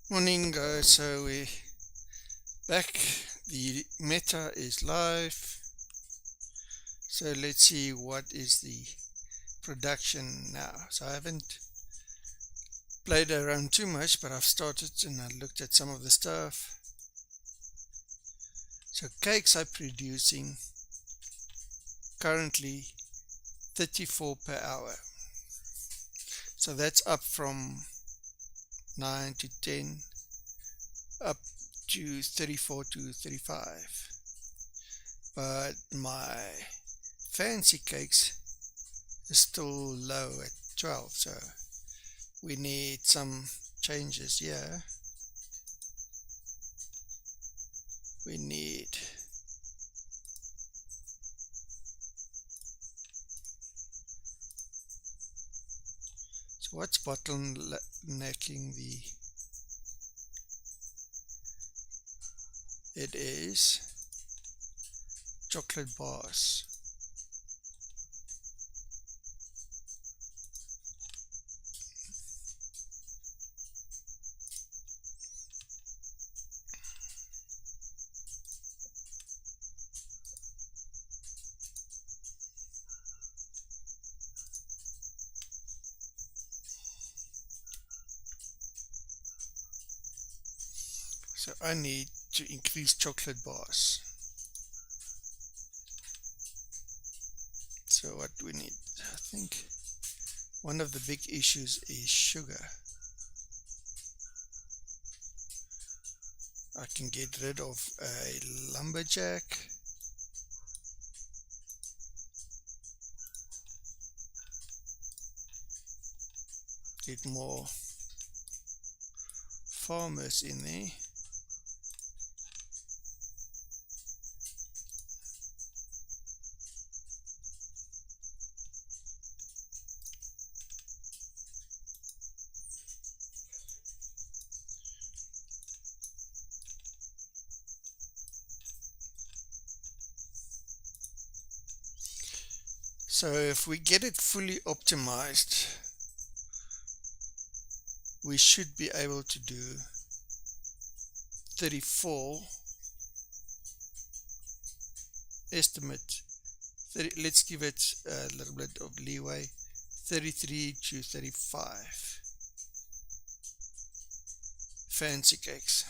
Morning guys, so we back. The meta is live, so let's see what is the production now. So I haven't played around too much, but I've started and I looked at some of the stuff. So cakes are producing currently 34 per hour, so that's up from 9 to 10, up to 34 to 35. But my fancy cakes is still low at 12, so we need some changes here. We need so what's bottlenecking the it is chocolate bars. So I need to increase chocolate bars. So what do we need? I think one of the big issues is sugar. I can get rid of a lumberjack. Get more farmers in there. So if we get it fully optimized, we should be able to do 34 estimate 30, let's give it a little bit of leeway, 33 to 35 fancy cakes.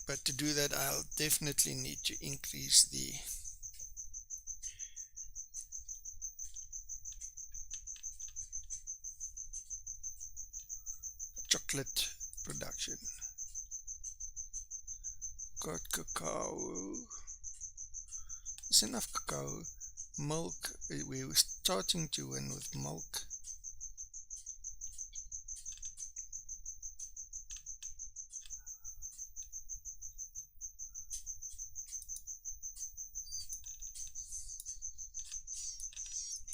But to do that, I'll definitely need to increase the chocolate production. Got cacao. There's enough cacao. Milk, we were starting to win with milk.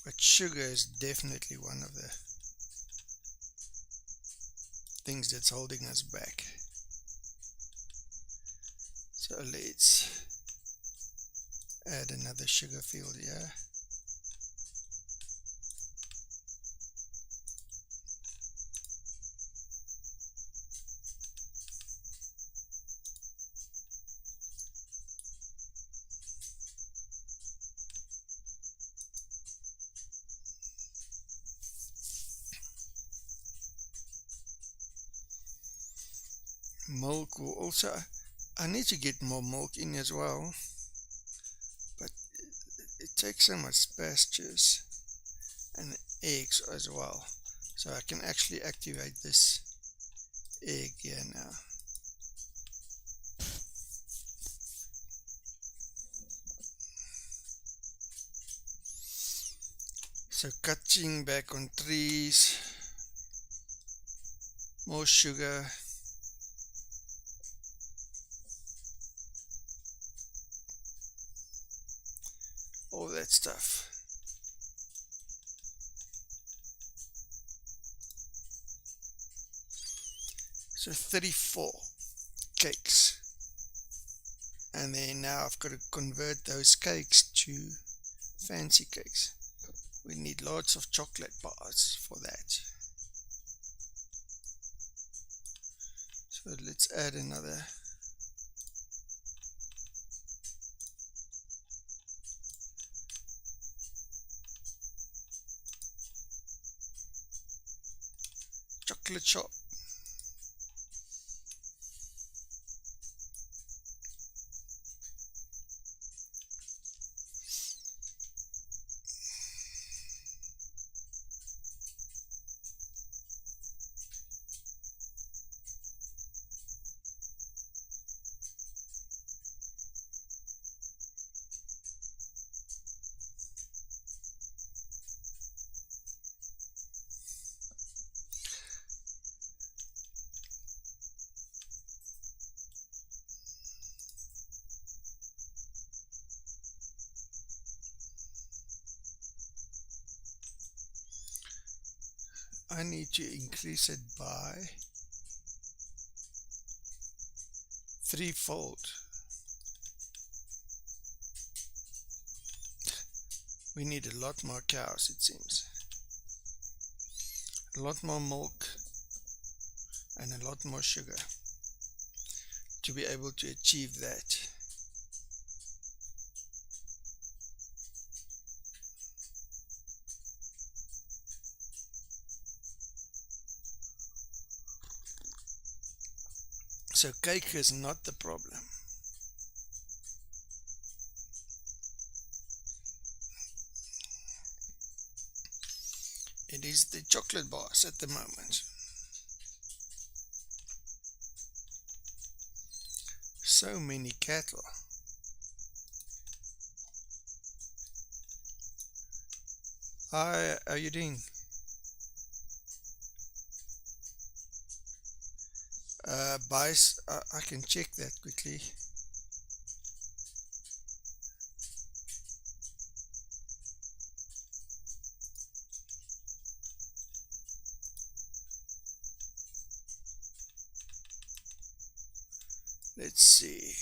But sugar is definitely one of the things that's holding us back. So let's add another sugar field here. Milk will also, I need to get more milk in as well, but it takes so much pastures and eggs as well, so I can actually activate this egg here now. So cutting back on trees, more sugar. All that stuff. So 34 cakes, and then now I've got to convert those cakes to fancy cakes. We need lots of chocolate bars for that. So let's add another chocolate shop. I need to increase it by threefold. We need a lot more cows, it seems. A lot more milk and a lot more sugar to be able to achieve that. So cake is not the problem. It is the chocolate bars at the moment. So many cattle. Hi, how are you doing? Buys, I can check that quickly. Let's see.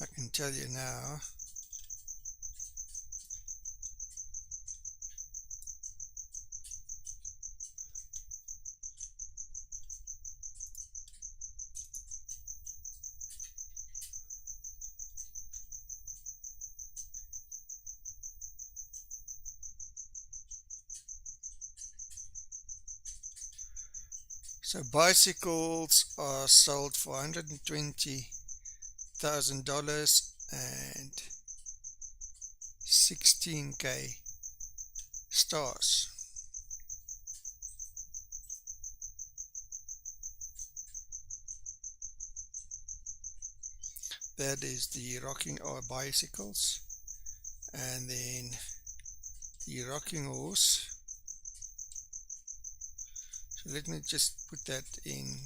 I can tell you now. So bicycles are sold for $120,000 and 16k stars. That is the rocking our bicycles, and then the rocking horse. So let me just put that in.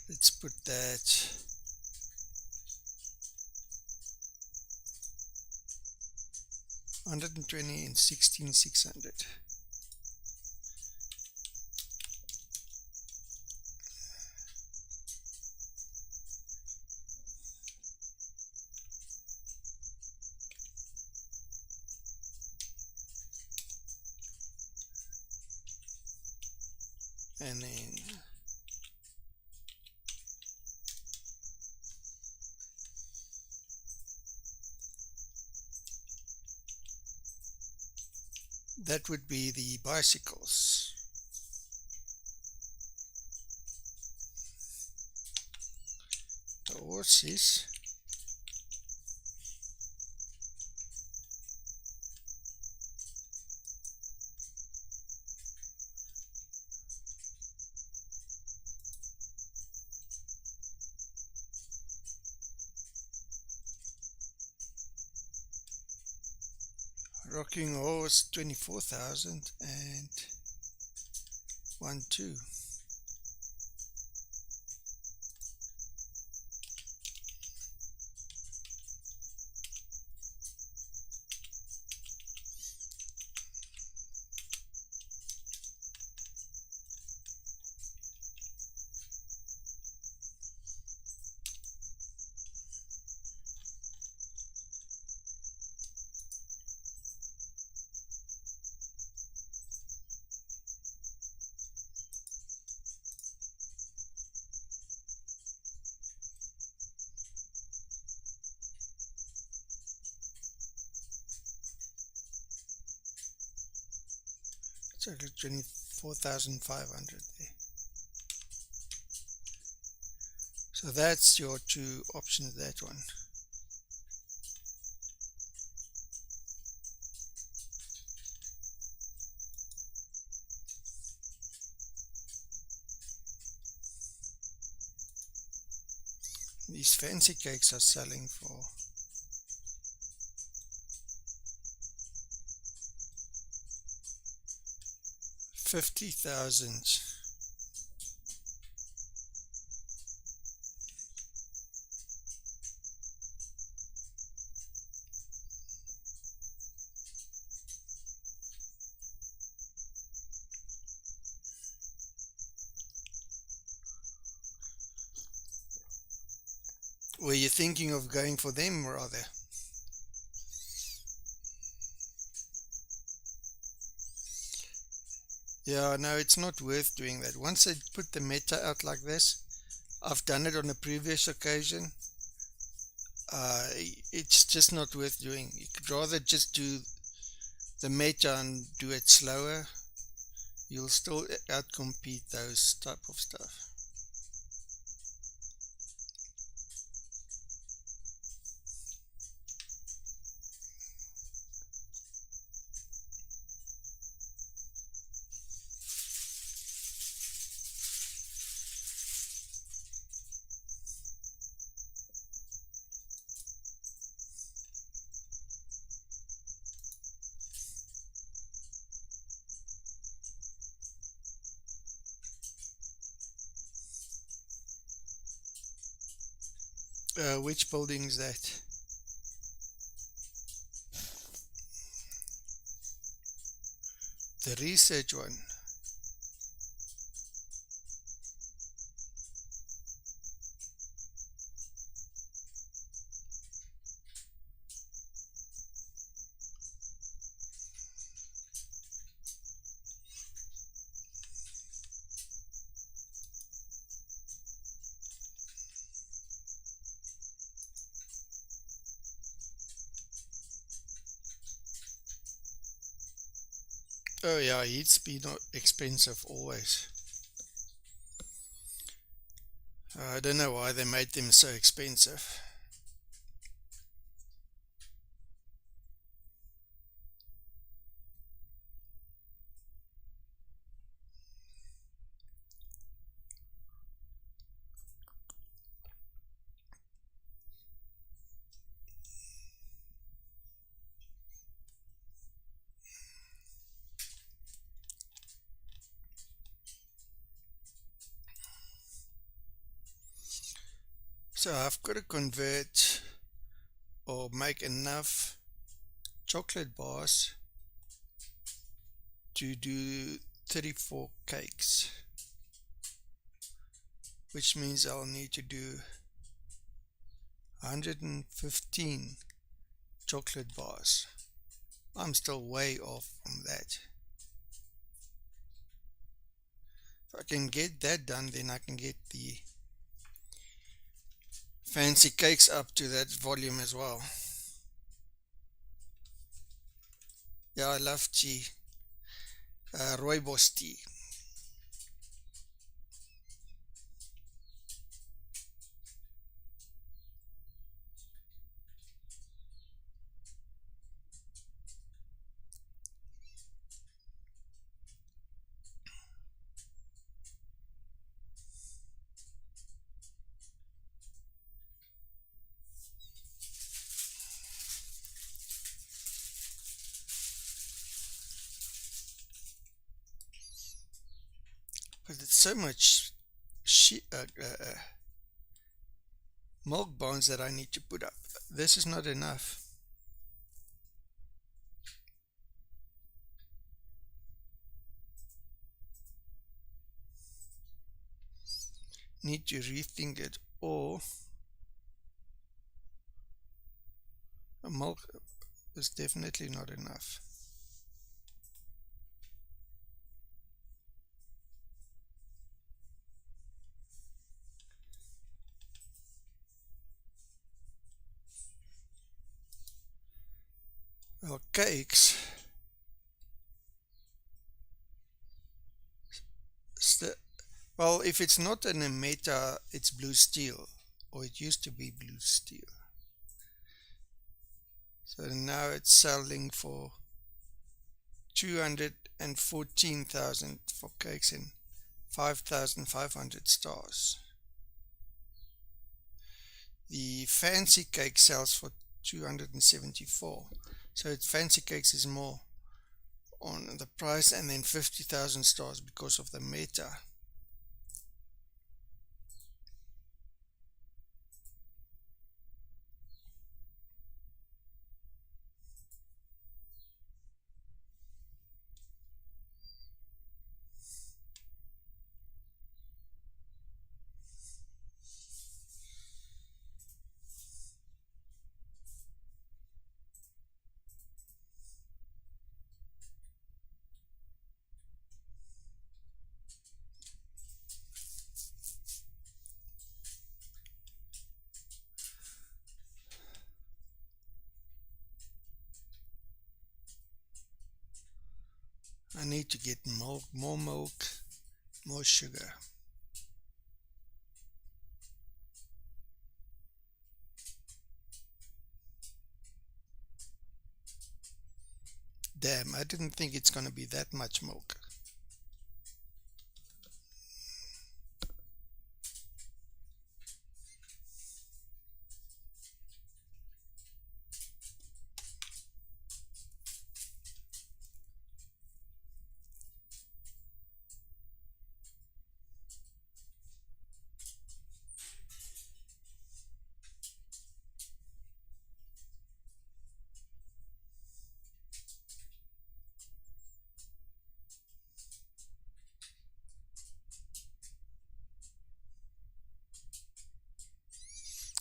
Let's put that $120 and 16,600. And then that would be the bicycles. The horses. Rocking Horse 24,000 and 1-2. It's like 24,500 there. So that's your two options, that one. These fancy cakes are selling for 50,000. Were you thinking of going for them rather? Yeah, no, it's not worth doing that. Once they put the meta out like this, I've done it on a previous occasion. It's just not worth doing. You could rather just do the meta and do it slower. You'll still outcompete those type of stuff. Which building is that? The research one. Oh yeah, heat's been expensive always. I don't know why they made them so expensive. So I've got to convert or make enough chocolate bars to do 34 cakes, which means I'll need to do 115 chocolate bars. I'm still way off from that. If I can get that done, then I can get the fancy cakes up to that volume as well. Yeah, I love tea. Rooibos tea. so much milk bonds that I need to put up. This is not enough. Need to rethink it, or milk is definitely not enough. Well, cakes. Well, if it's not in a meta, it's blue steel, or it used to be blue steel. So now it's selling for 214,000 for cakes and 5,500 stars. The fancy cake sells for 274. So it's fancy cakes is more on the price, and then 50,000 stars because of the meta. I need to get milk, more sugar. Damn, I didn't think it's going to be that much milk.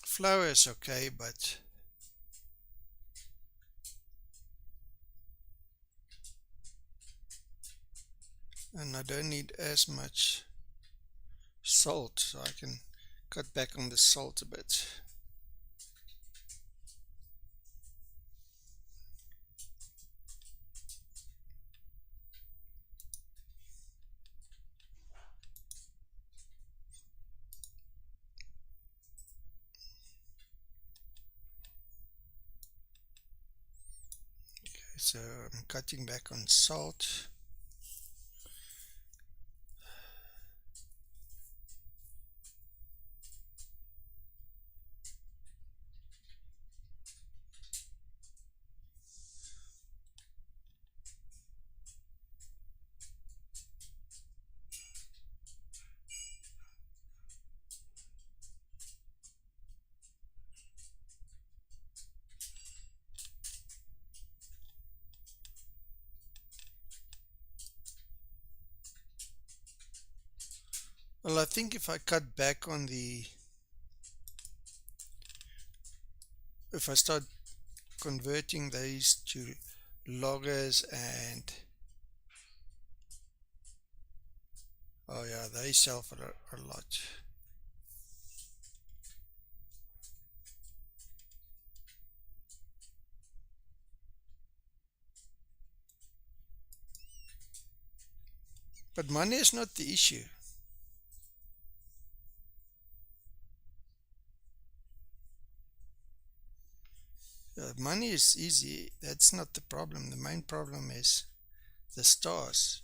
Flour is okay, but and I don't need as much salt, so I can cut back on the salt a bit. Okay, so I'm cutting back on salt. Well, I think if I cut back on if I start converting these to loggers, and oh yeah, they sell for a lot. But money is not the issue. Money is easy. That's not the problem. The main problem is the stars.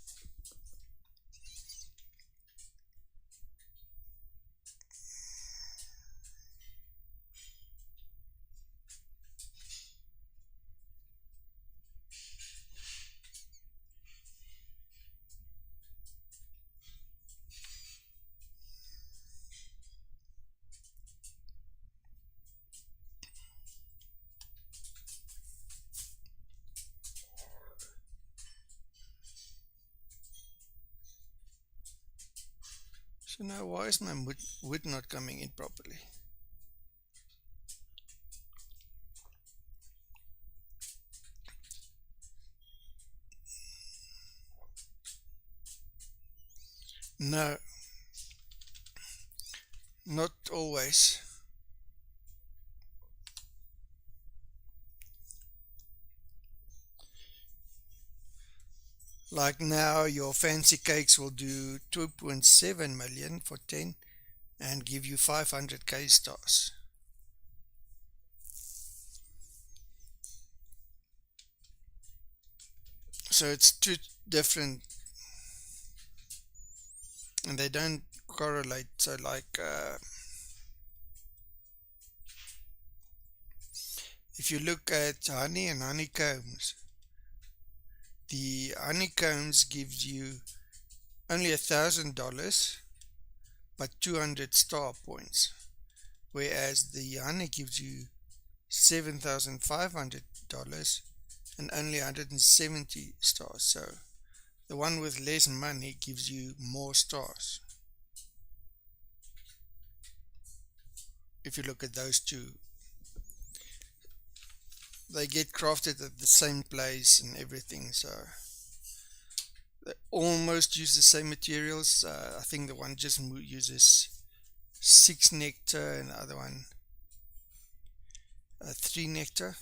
So now why is my wood not coming in properly? No, not always. Like now your fancy cakes will do 2.7 million for 10 and give you 500k stars. So it's two different, and they don't correlate. So like if you look at honey and honeycombs, the honeycombs gives you only $1,000 but 200 star points, whereas the honey gives you $7,500 and only 170 stars. So the one with less money gives you more stars. If you look at those two, they get crafted at the same place and everything, so they almost use the same materials. I think the one just uses 6 nectar and the other one 3 nectar.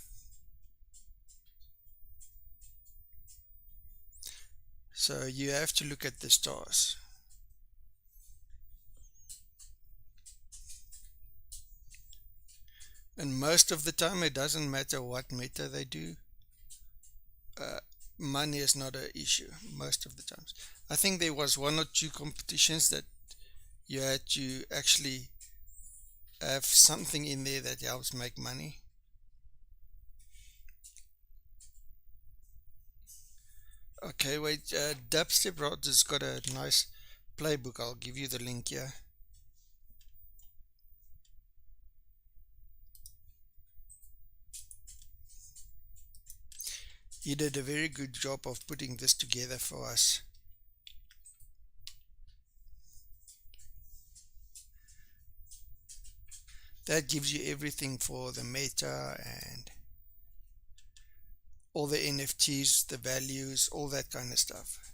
So you have to look at the stars. And most of the time it doesn't matter what meta they do. Money is not an issue most of the times. I think there was 1 or 2 competitions that you had to actually have something in there that helps make money. Okay, wait, DubstepRod has got a nice playbook. I'll give you the link here. He did a very good job of putting this together for us. That gives you everything for the meta and all the NFTs, the values, all that kind of stuff.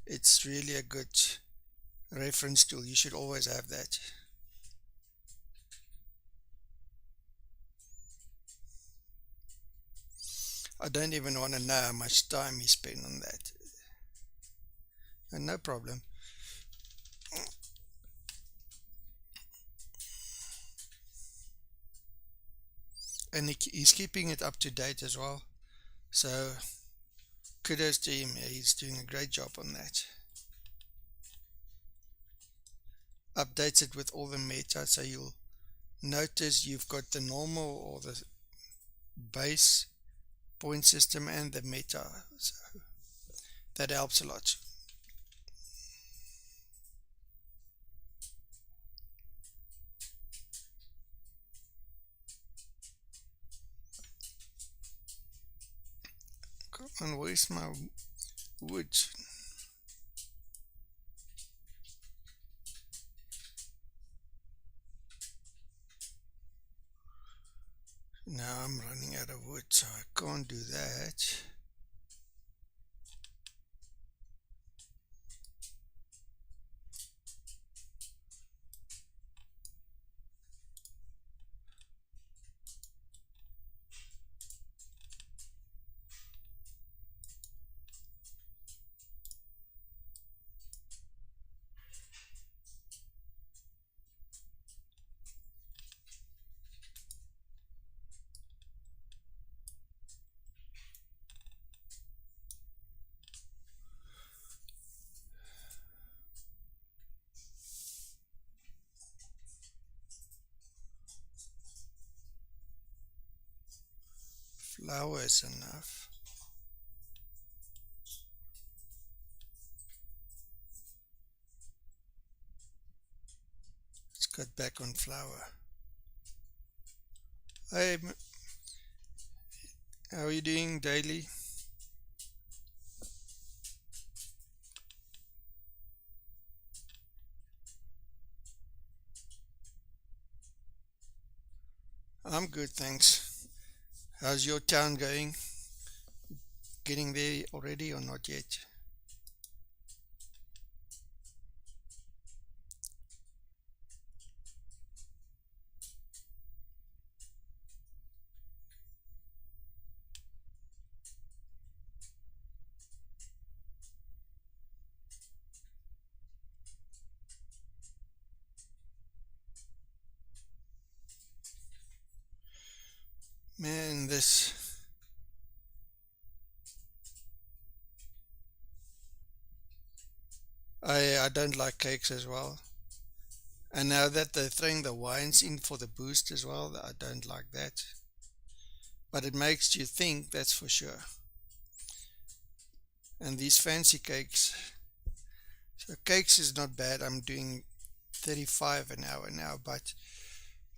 It's really a good reference tool. You should always have that. I don't even want to know how much time he spent on that. And no problem. And he's keeping it up to date as well. So kudos to him. He's doing a great job on that. Updates it with all the meta, so you'll notice you've got the normal or the base point system and the meta, so that helps a lot. Come on, where's my wood? Now I'm running out of wood, so I can't do that. Flour is enough. Let's cut back on flour. Hey, how are you doing, Daily? I'm good, thanks. How's your town going? Getting there already or not yet? Man, I don't like cakes as well. And now that they're throwing the wines in for the boost as well, I don't like that. But it makes you think, that's for sure. And these fancy cakes. So cakes is not bad. I'm doing 35 an hour now, but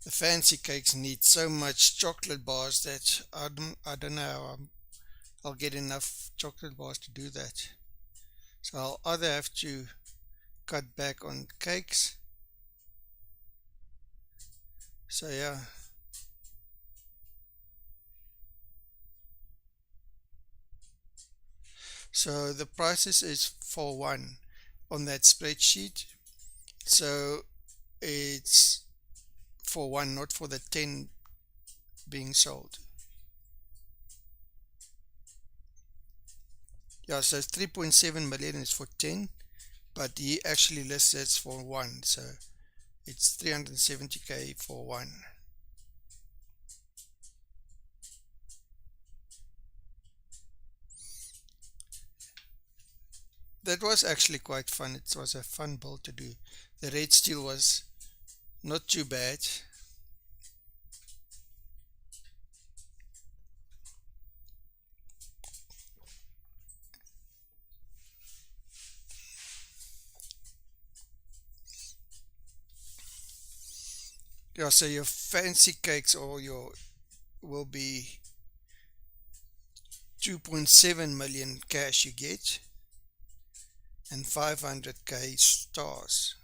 the fancy cakes need so much chocolate bars that I don't know how I'll get enough chocolate bars to do that. So I'll either have to cut back on cakes. So yeah. So the prices is for one on that spreadsheet. So it's for one, not for the 10 being sold. Yeah, so 3.7 million is for 10, but he actually lists it for one, so it's 370k for one. That was actually quite fun. It was a fun build to do. The red steel was not too bad. Yeah, so your fancy cakes or your will be 2.7 million cash you get and 500k stars.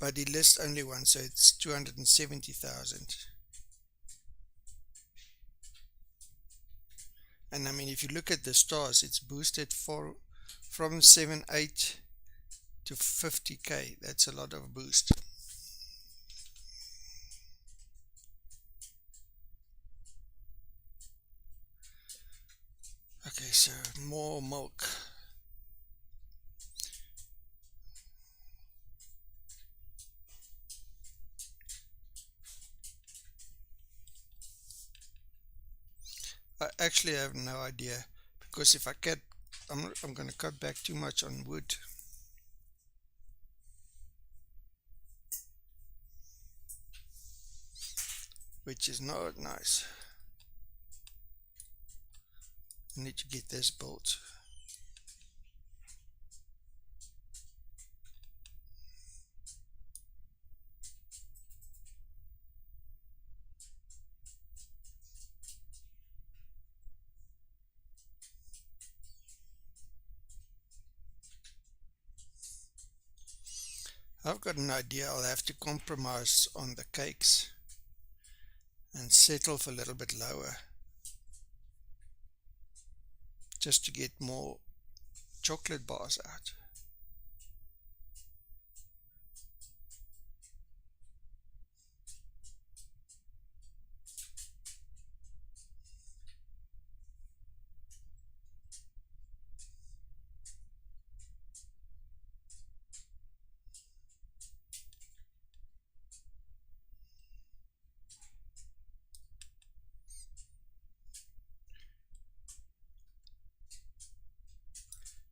But he lists only one, so it's 270,000. And I mean, if you look at the stars, it's boosted from 7.8 to 50k. That's a lot of boost. Okay, so more milk. I actually have no idea, because if I cut, I'm going to cut back too much on wood. Which is not nice. I need to get this built. I've got an idea. I'll have to compromise on the cakes and settle for a little bit lower, just to get more chocolate bars out.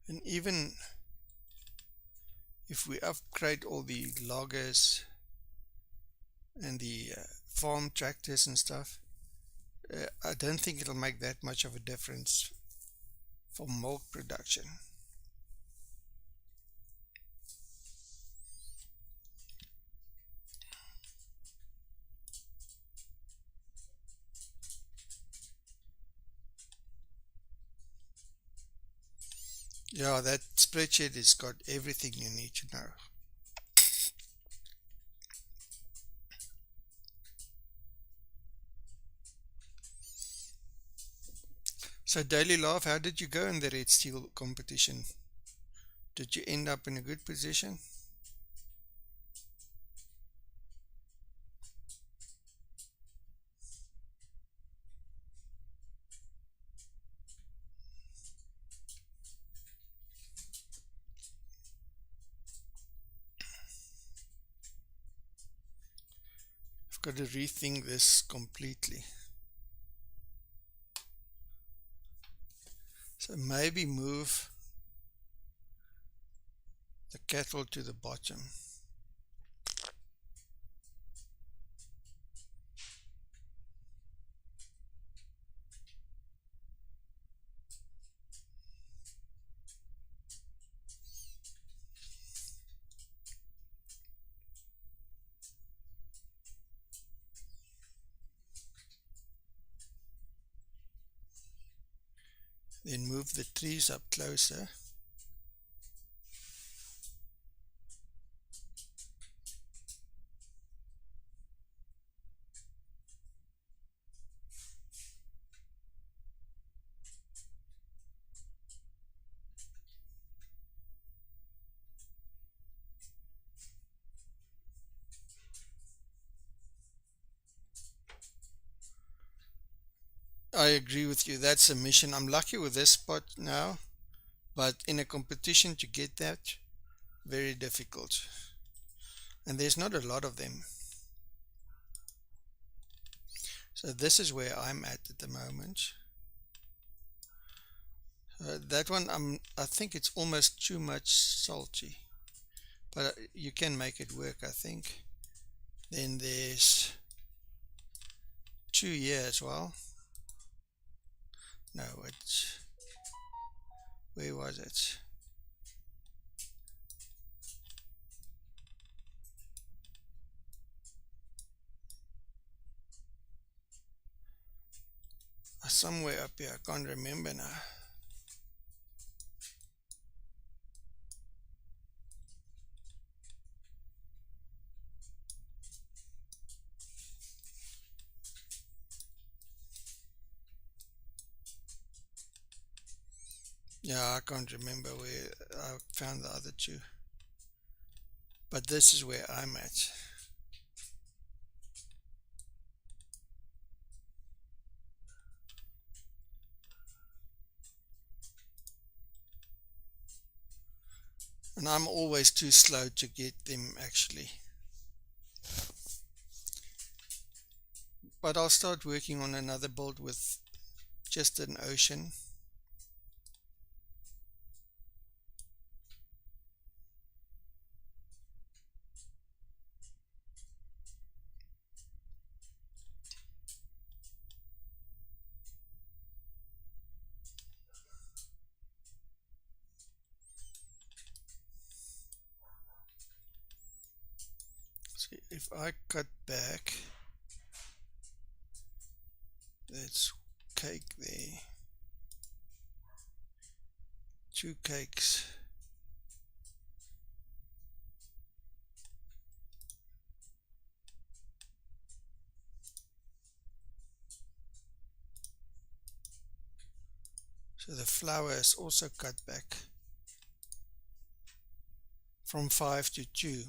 And even if we upgrade all the loggers and the farm tractors and stuff, I don't think it'll make that much of a difference for milk production. Yeah, that spreadsheet has got everything you need to know. So Daily Laugh, how did you go in the red steel competition? Did you end up in a good position? I've got to rethink this completely. So maybe move the cattle to the bottom. Then move the trees up closer. I agree with you. That's a mission. I'm lucky with this spot now, but in a competition to get that, very difficult. And there's not a lot of them. So this is where I'm at the moment. That one, I think it's almost too much salty, but you can make it work, I think. Then there's 2 here as well. No, it's, where was it? Somewhere up here, I can't remember now. Yeah, I can't remember where I found the other 2. But this is where I'm at. And I'm always too slow to get them actually. But I'll start working on another build with just an ocean. So if I cut back, that's cake there. 2 cakes. So the flour is also cut back from 5 to 2.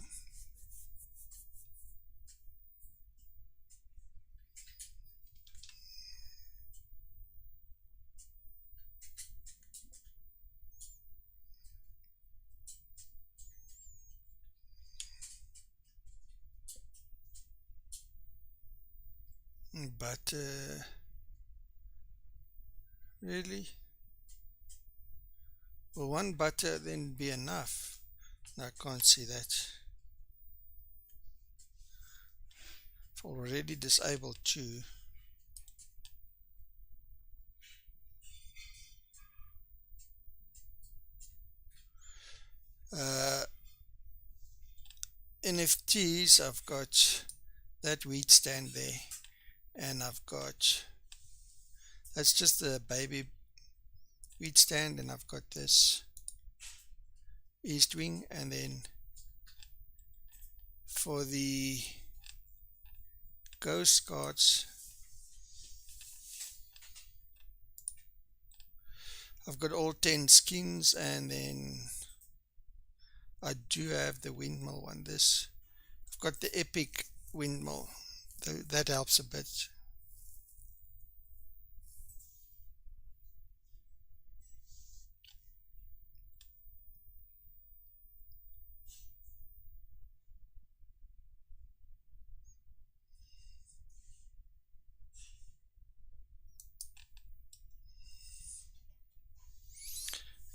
But really? Will 1 butter then be enough? No, I can't see that. I've already disabled 2. NFTs, I've got that wheat stand there, and I've got, that's just the baby wheat stand, and I've got this east wing. And then for the ghost cards, I've got all 10 skins, and then I do have the windmill one. I've got the epic windmill. That helps a bit.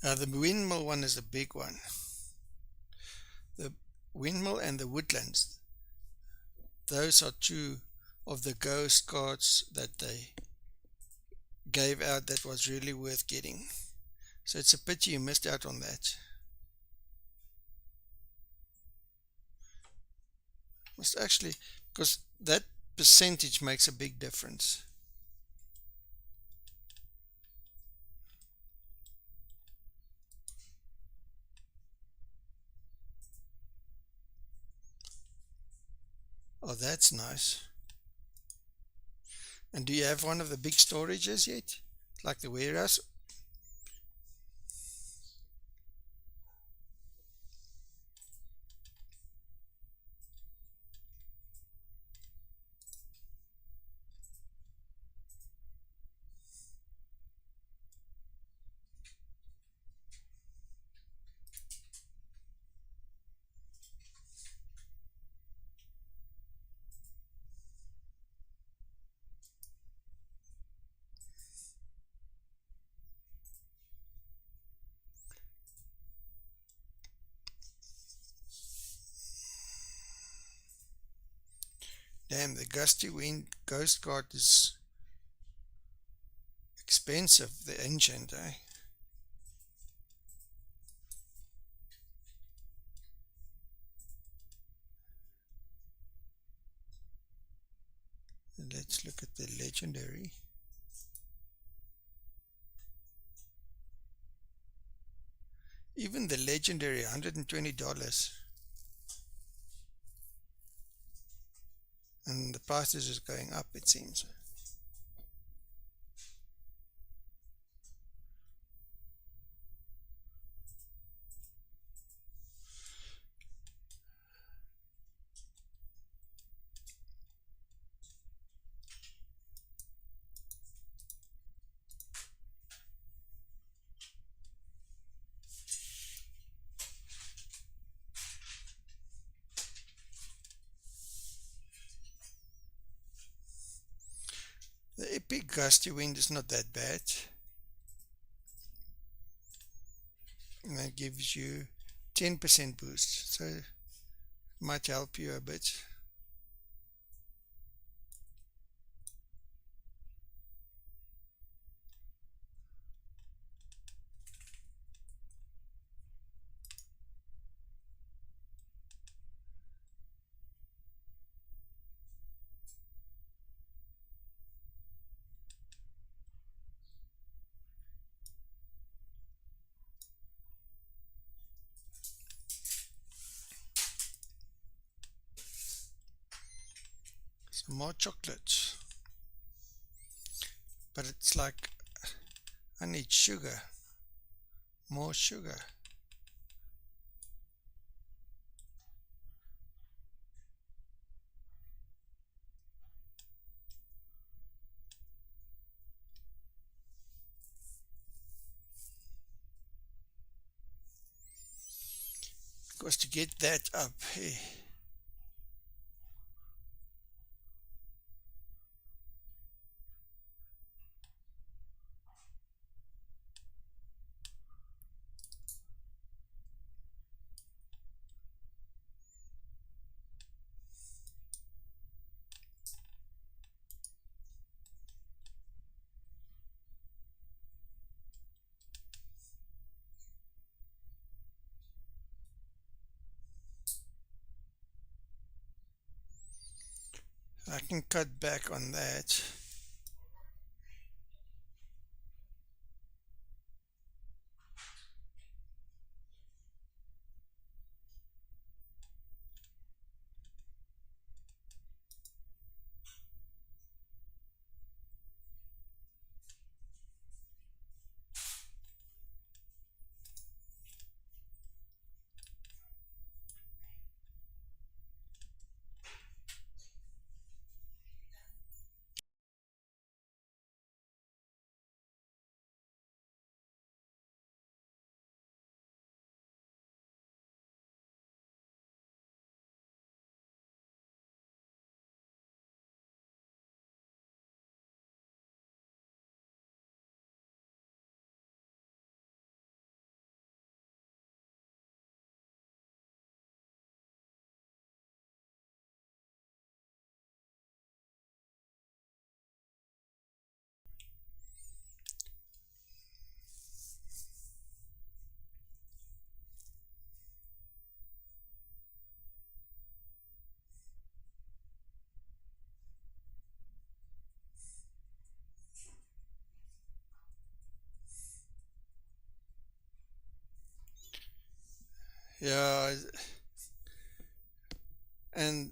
The windmill one is a big one. The windmill and the woodlands, those are two of the ghost cards that they gave out that was really worth getting. So it's a pity you missed out on that. Must actually, because that percentage makes a big difference. Oh, that's nice. And do you have one of the big storages yet? Like the warehouse? Damn, the gusty wind ghost card is expensive, the ancient, eh? Let's look at the legendary. Even the legendary, $120. And the price is just going up, it seems. The epic gusty wind is not that bad. And that gives you 10% boost, so it might help you a bit. Some more chocolate, but it's like I need sugar, more sugar. Because to get that up, hey, I can cut back on that. Yeah, and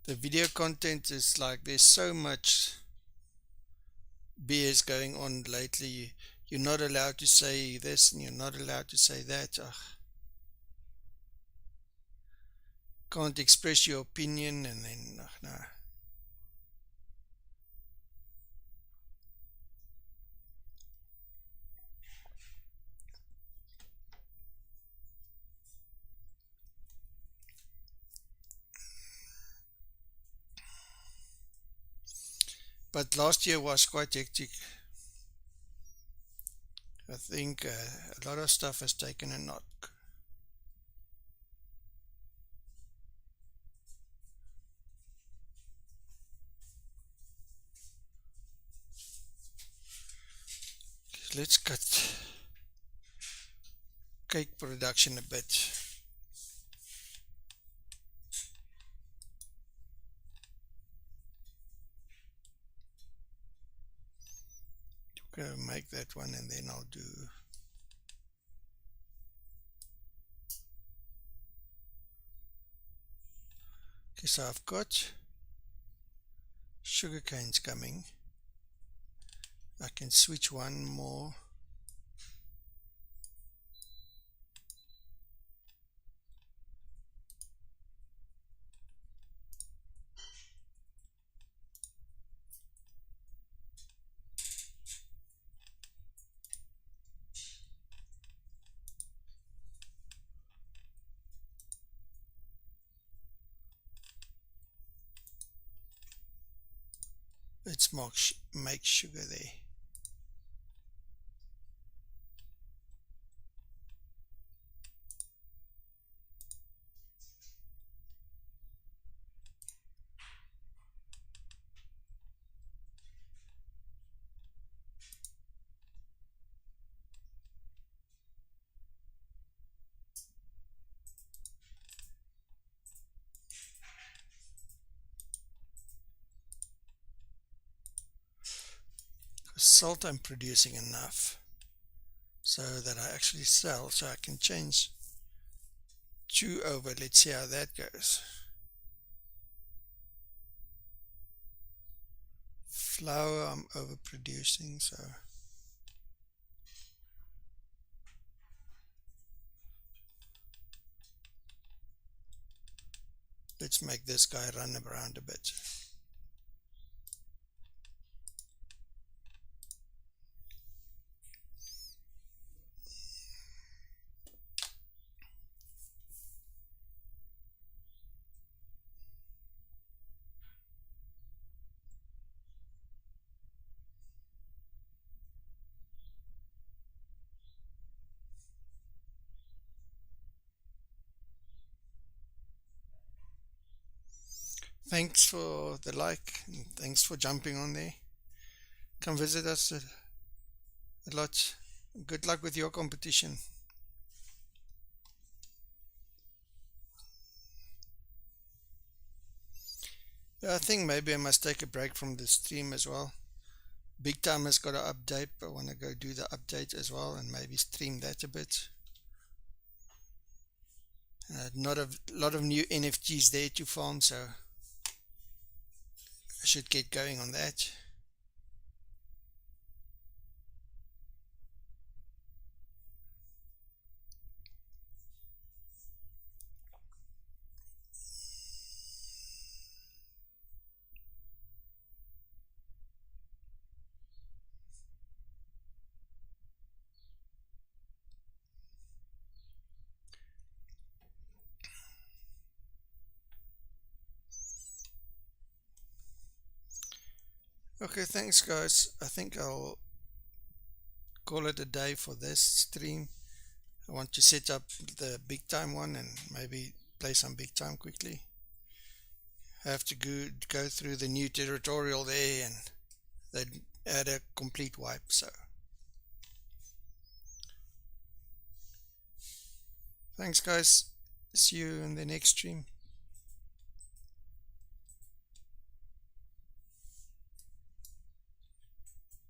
the video content is like there's so much BS going on lately. You're not allowed to say this and you're not allowed to say that. Ugh, can't express your opinion and then no. But last year was quite hectic. I think a lot of stuff has taken a knock. Let's cut cake production a bit. Go make that one and then I'll do okay. So I've got sugar canes coming. I can switch one more. Let's make sugar there. Salt I'm producing enough so that I actually sell, so I can change 2 over. Let's see how that goes. Flour I'm overproducing, so let's make this guy run around a bit. Thanks for the like and thanks for jumping on there. Come visit us a lot. Good luck with your competition. Yeah, I think maybe I must take a break from the stream as well. Big Time has got an update. I want to go do the update as well and maybe stream that a bit. Not a lot of new NFTs there to farm, so I should get going on that. Okay, thanks guys. I think I'll call it a day for this stream. I want to set up the Big Time one and maybe play some Big Time quickly. I have to go through the new tutorial there and they add a complete wipe, so thanks guys. See you in the next stream.